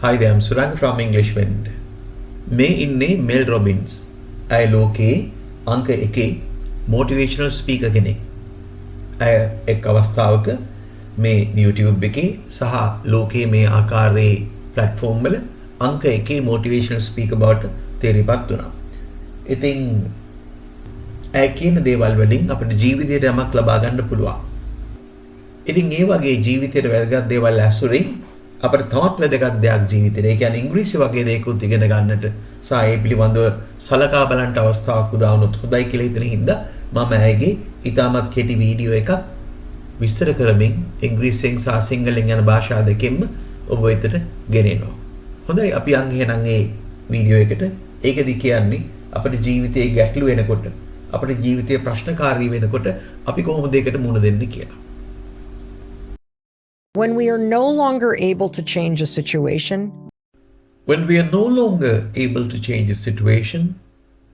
Hi there, I'm Surang from English Wind. මේ ඉන්නේ මෙල් Robbins. ඇය ලෝකයේ අංක 1 motivational speaker කෙනෙක්. ඇය එක් අවස්ථාවක මේ YouTube එකේ සහ ලෝකයේ මේ ආකාරයේ platform වල අංක 1 motivational speaker බවට තේරිපත් වුණා. ඉතින් ඇය කියන දේවල් වලින් අපේ ජීවිතයට යමක් ලබා ගන්න පුළුවන්. ඉතින් ඒ වගේ ජීවිතයට වැදගත් දේවල් ඇසුරින් අපිට තවත් වැදගත් දෙයක් ජීවිතේ. ඒ කියන්නේ ඉංග්‍රීසි වගේ දේකුත් ඉගෙන ගන්නට සහ ඒ පිළිබඳව සලකා බලන්න අවස්ථාවක් උදා වුණොත් හොඳයි කියලා හිතන හින්දා මම ඇයගේ ඉතාමත් කෙටි වීඩියෝ එකක් විස්තර කරමින් ඉංග්‍රීසියෙන් සහ සිංහලෙන් යන භාෂා දෙකෙන්ම ඔබ වෙතට ගෙනෙනවා. හොඳයි අපි යන් එහෙනම් ඒ වීඩියෝ එකට. ඒකෙදි කියන්නේ අපේ ජීවිතයේ ගැටලු වෙනකොට අපේ ජීවිතයේ ප්‍රශ්නකාරී වෙනකොට අපි කොහොමද ඒකට මුහුණ දෙන්නේ කියලා. When we are no longer able to change a situation, When we are no longer able to change a situation,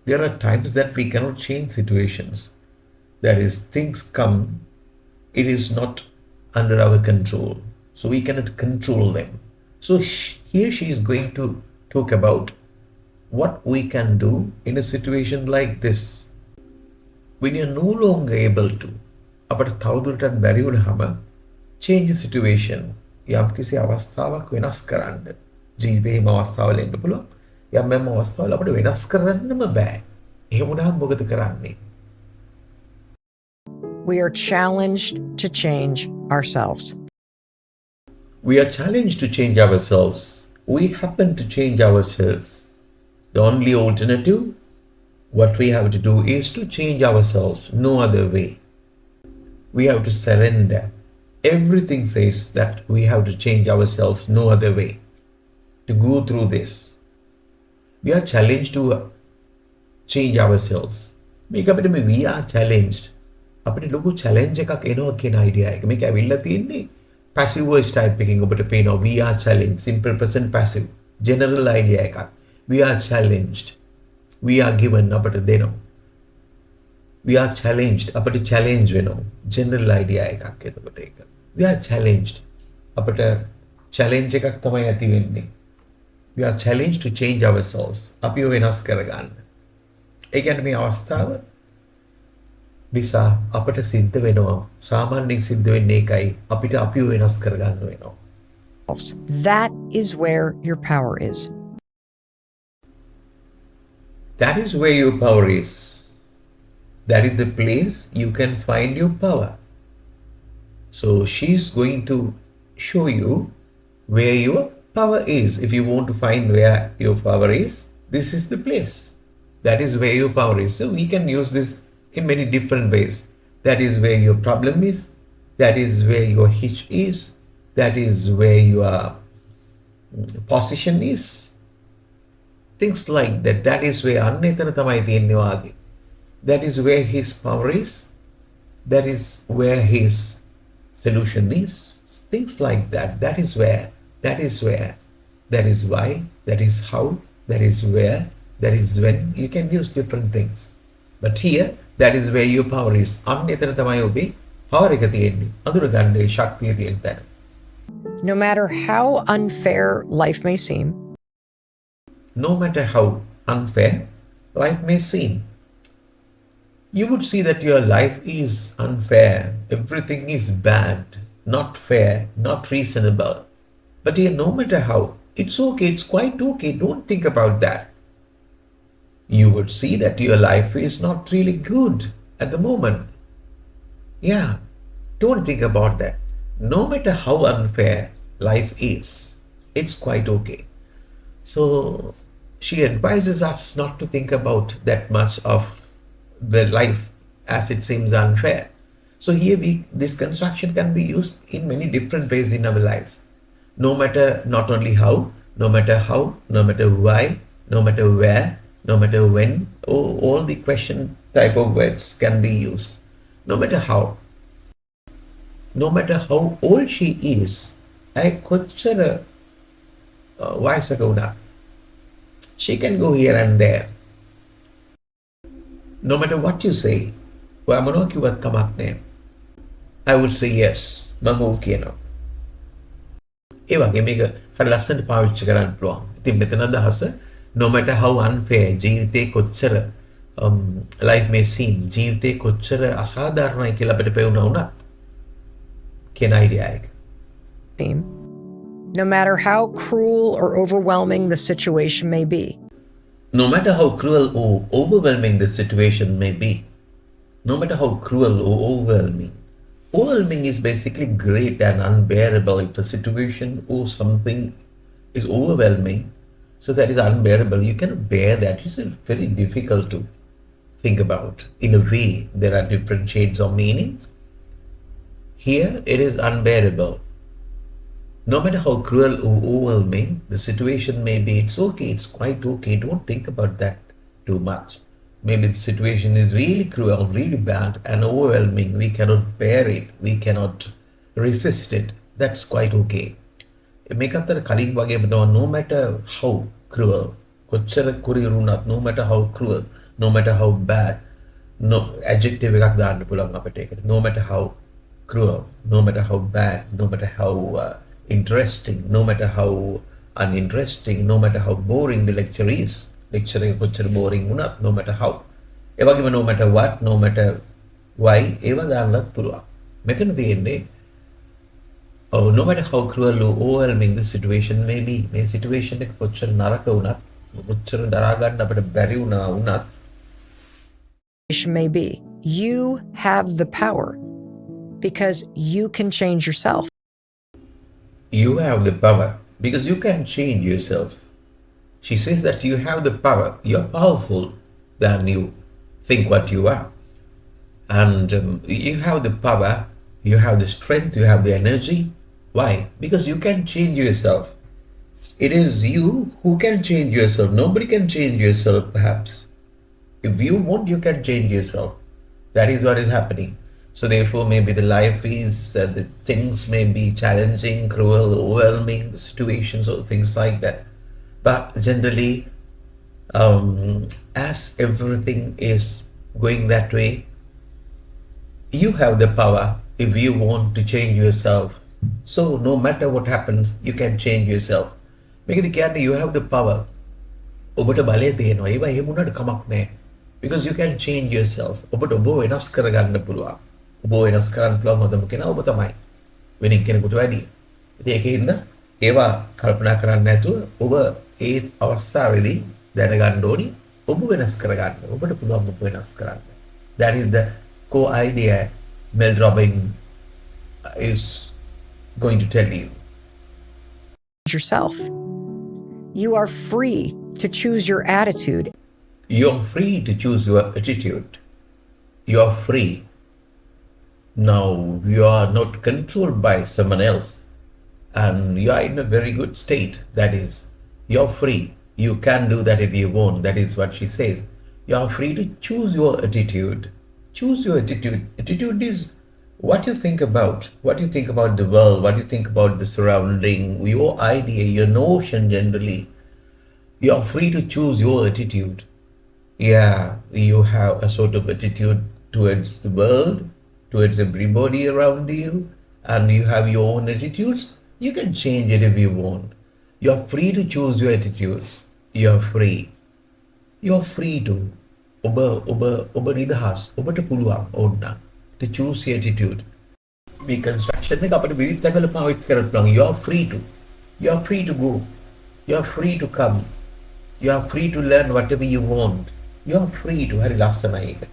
there are times that we cannot change situations. That is, things come, it is not under our control. So we cannot control them. So here she is going to talk about what we can do in a situation like this. When you are no longer able to, අපට තවදුරටත් බැරි වුණාම change the situation. යම් කිසි අවස්ථාවක් වෙනස් කරන්න. ජීවිතේම අවස්ථාවල එන්න පුළුවන්. යම් අවස්ථාවල අපිට වෙනස් කරන්නම බෑ. එහෙම වුණාම මොකද කරන්නේ? we are challenged to change ourselves. We are challenged to change ourselves. We happen to change ourselves. The only alternative, what we have to do is to change ourselves. No other way. We have to surrender. Everything says that we have to change ourselves, no other way. To go through this, we are challenged to change ourselves. මේක අපිට මේ we are challenged. අපිට ලොකු challenge එකක් එනවා කියන idea එක. මේක ඇවිල්ලා තියෙන්නේ passive voice type එකකින් ඔබට පේනවා we are challenged, simple present passive, general idea එකක්. We are challenged. We are given අපිට දෙනවා. We are challenged. අපිට challenge වෙනවා. general idea එකක් එතකොට ඒක. We are challenged. අපිට challenge එකක් තමයි ඇති වෙන්නේ. We are challenged to change ourselves. අපිව වෙනස් කරගන්න. ඒ කියන්නේ මේ අවස්ථාව නිසා අපිට සිද්ධ වෙනවා සාමාන්‍යයෙන් සිද්ධ වෙන්නේ ඒකයි අපිට අපිව වෙනස් කරගන්න වෙනවා. That is where your power is. That is where your power is. That is the place you can find your power. So she's going to show you where your power is. If you want to find where your power is, this is the place. That is where your power is. So we can use this in many different ways. That is where your problem is. That is where your hitch is. That is where your position is. Things like that. That is where annetana thamai tiyenne wage. That is where his power is. That is where his solution is. Things like that. That is where. That is where. That is why. That is how. That is where. That is when. You can use different things. But here, that is where your power is. Annetana thamai obe power එක තියෙන්නේ. අඳුරගන්න ශක්තිය තියෙන තැන. No matter how unfair life may seem, No matter how unfair life may seem, you would see that your life is unfair. Everything is bad, not fair, not reasonable. But here, no matter how, it's okay, it's quite okay. Don't think about that. You would see that your life is not really good at the moment. Yeah, don't think about that. No matter how unfair life is, it's quite okay. So she advises us not to think about that much of the life as it seems unfair. So here this construction can be used in many different ways in our lives. No matter not only how, no matter why, no matter where, no matter when, all the question type of words can be used. No matter how old she is, I consider වයසක වුණා. She can go here and there. No matter what you say, ඔයා මොනවා කිව්වත් කමක් නැහැ. I would say yes. මම ඔව් කියනවා. ඒ වගේ මේක හරි ලස්සනට පාවිච්චි කරන්න පුළුවන්. ඉතින් මෙතන අදහස no matter how unfair ජීවිතේ කොච්චර life may seem ජීවිතේ කොච්චර අසාධාරණයි කියලා අපිට පෙවුනා වුණත් කියන idea එක. No matter how cruel or overwhelming the situation may be. No matter how cruel or overwhelming the situation may be. No matter how cruel or overwhelming. Overwhelming is basically great and unbearable. If a situation or something is overwhelming, so that is unbearable, you cannot bear that. It's very difficult to think about. In a way, there are different shades of meanings. Here, it is unbearable. No matter how cruel or overwhelming the situation may be, it's okay, it's quite okay. Don't think about that too much. Maybe the situation is really cruel, really bad and overwhelming. We cannot bear it. We cannot resist it. That's quite okay. මේක අතර කලින් වගේම තමයි no matter how cruel, කොච්චර කුරියරු වුණත්, no matter how cruel, no matter how bad, no adjective එකක් දාන්න පුළුවන් අපිට ඒකට. No matter how cruel, no matter how bad, no matter how interesting, no matter how uninteresting, no matter how boring the lecture is. Lecture එක කොච්චර boring වුණත්, no matter how. ඒ වගේම no matter what, no matter why ඒව දාන්නත් පුළුවන්. මෙතන තියෙන්නේ no matter how cruel or overwhelming the situation may be. මේ situation එක කොච්චර නරක වුණත්, කොච්චර දරා ගන්න අපිට බැරි වුණත් May be. You have the power because you can change yourself. You have the power because you can change yourself. She says that you have the power. You're powerful than you think what you are. And you have the power, you have the strength, you have the energy. Why? Because you can change yourself. It is you who can change yourself. Nobody can change yourself, perhaps. If you want, you can change yourself. That is what is happening. So therefore, maybe the life is, the things may be challenging, cruel, overwhelming, situations or things like that. But generally, as everything is going that way, you have the power if you want to change yourself. So no matter what happens, you can change yourself. මේකද කියන්නේ you have the power. ඔබට බලය තියෙනවා. ඒවා එහෙම උනට කමක් නැහැ. Because you can change yourself. ඔබට ඔබ වෙනස් කරගන්න පුළුවන්. ඔබ වෙනස් කරන්න පුළුවන් හොඳම කෙනා ඔබ තමයි. වෙනින් කෙනෙකුට වැඩිය. ඉතින් ඒකෙන්ද ඒවා කල්පනා කරන්නේ නැතුව ඔබ ඒ අවස්ථාවේදී දැනගන්න ඕනි ඔබ වෙනස් කරගන්න. ඔබට පුළුවන් ඔබ වෙනස් කරන්න. That is the core idea Mel Robbins is going to tell you. Yourself. You are free to choose your attitude. You're free to choose your attitude. You're free. Now you are not controlled by someone else and you are in a very good state. That is, you're free. You can do that if you want. That is what she says. You are free to choose your attitude. Choose your attitude. Attitude is what you think about the world, what you think about the surrounding, your idea, your notion generally. You are free to choose your attitude. Yeah, you have a sort of attitude towards the world, towards everybody around you, and you have your own attitudes. You can change it if you want. You are free to choose your attitudes. You are free. You are free to ඔබ නිදහස්. ඔබට පුළුවන් ඕන්න to choose your attitude. මේ construction එක අපිට විවිධ තැන්වල පාවිච්චි කරන්න පුළුවන්. You are free to. You are free to go. You are free to come. You are free to learn whatever you want. You are free to. හරි ලස්සනයි ඒක.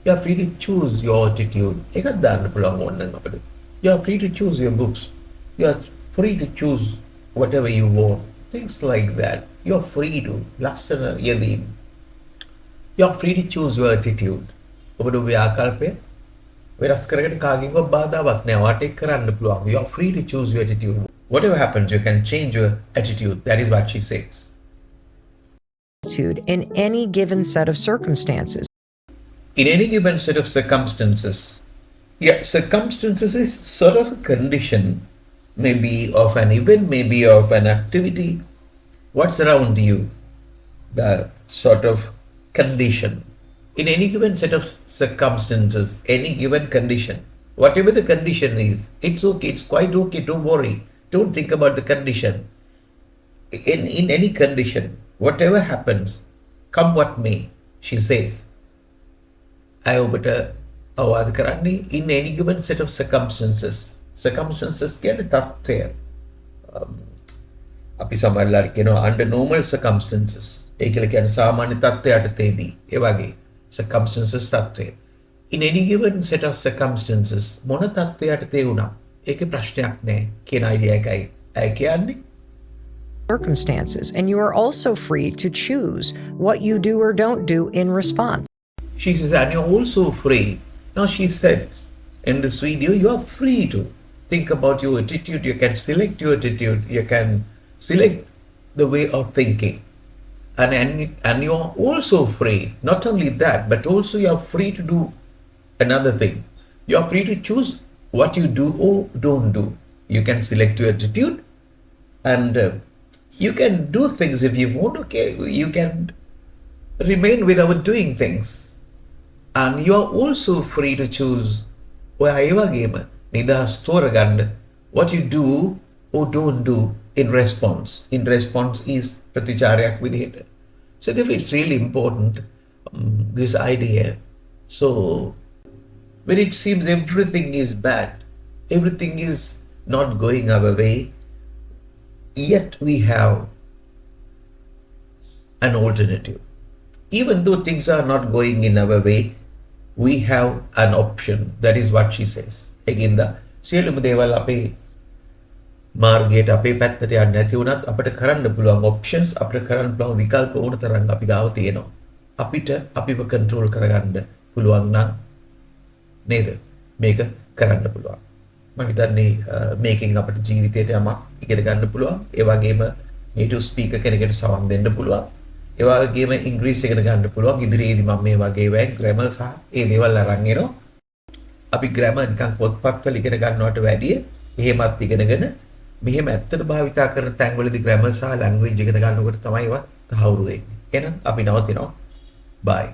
You are free to choose your attitude. ඒකත් දාන්න පුළුවන් ඕනනම් අපිට. You are free to choose your books. You are free to choose whatever you want. Things like that. You are free to. ලස්සන යෙදීම. You are free to choose your attitude. ඔබට ඔබේ ආකල්පය වෙනස් කරගෙන කාගෙන්වත් බාධාවක් නැහැ. වාට එක් කරන්න පුළුවන්. You are free to choose your attitude. Whatever happens, you can change your attitude. That is what she says. In any given set of circumstances. In any given set of circumstances. Yeah, circumstances is sort of a condition, maybe of an event, maybe of an activity. What's around you? The sort of condition. In any given set of circumstances, any given condition, whatever the condition is, it's okay, it's quite okay, don't worry Don't think about the condition. In any condition, whatever happens, come what may, she says, I ඔබට අවවාද කරන්නේ in any given set of circumstances. Circumstances කියන්නේ තත්ත්වය. අපි සමහරවල් කියනවා under normal circumstances. ඒ කියලා කියන්නේ සාමාන්‍ය තත්ත්වයට තේදී. ඒ වගේ circumstances තත්ත්වය. In any given set of circumstances මොන තත්ත්වයට තේ වුණා. ඒකේ ප්‍රශ්නයක් නැහැ කියන idea එකයි ඇය කියන්නේ. Circumstances, and you are also free to choose what you do or don't do in response. She says, and you're also free. Now she said in this video, you are free to think about your attitude. You can select your attitude. You can select the way of thinking. And you're also free. Not only that, but also you're free to do another thing. You're free to choose what you do or don't do. You can select your attitude and you can do things if you want. Okay, you can remain without doing things. And you are also free to choose what you do or don't do in response. In response is praticharayak vidheta. So therefore it's really important, this idea. So when it seems everything is bad, everything is not going our way, yet we have an alternative. Even though things are not going in our way, we have an option. That is what she says. Again, the සියලුම දේවල් අපේ මාර්ගයට අපේ පැත්තට යන්නේ නැති වුණත් අපිට කරන්න පුළුවන් options අපිට කරන්න පුළුවන් විකල්ප ඕන තරම් අපි ගාව තියෙනවා. අපිට අපිව control කරගන්න පුළුවන් නම් නේද? මේක කරන්න පුළුවන්. මම හිතන්නේ මේකෙන් අපිට ජීවිතේට යමක් ඉගෙන ගන්න පුළුවන්. ඒ වගේම native speaker කෙනෙකුට සවන් දෙන්න පුළුවන්. ඒ වගේම ඉංග්‍රීසි ඉගෙන ගන්න පුළුවන්. ඉදිරියේදී මම මේ වගේ grammar සහ ඒ දේවල් අරන් එනවා. අපි grammar නිකන් පොත්පත්වල ඉගෙන ගන්නවට වැඩිය එහෙමත් ඉගෙනගෙන මෙහෙම ඇත්තට භාවිතා කරන තැන්වලදී grammar සහ language ඉගෙන ගන්නකොට තමයි ඒවා තහවුරු වෙන්නේ. එහෙනම් අපි නවතිනවා. Bye.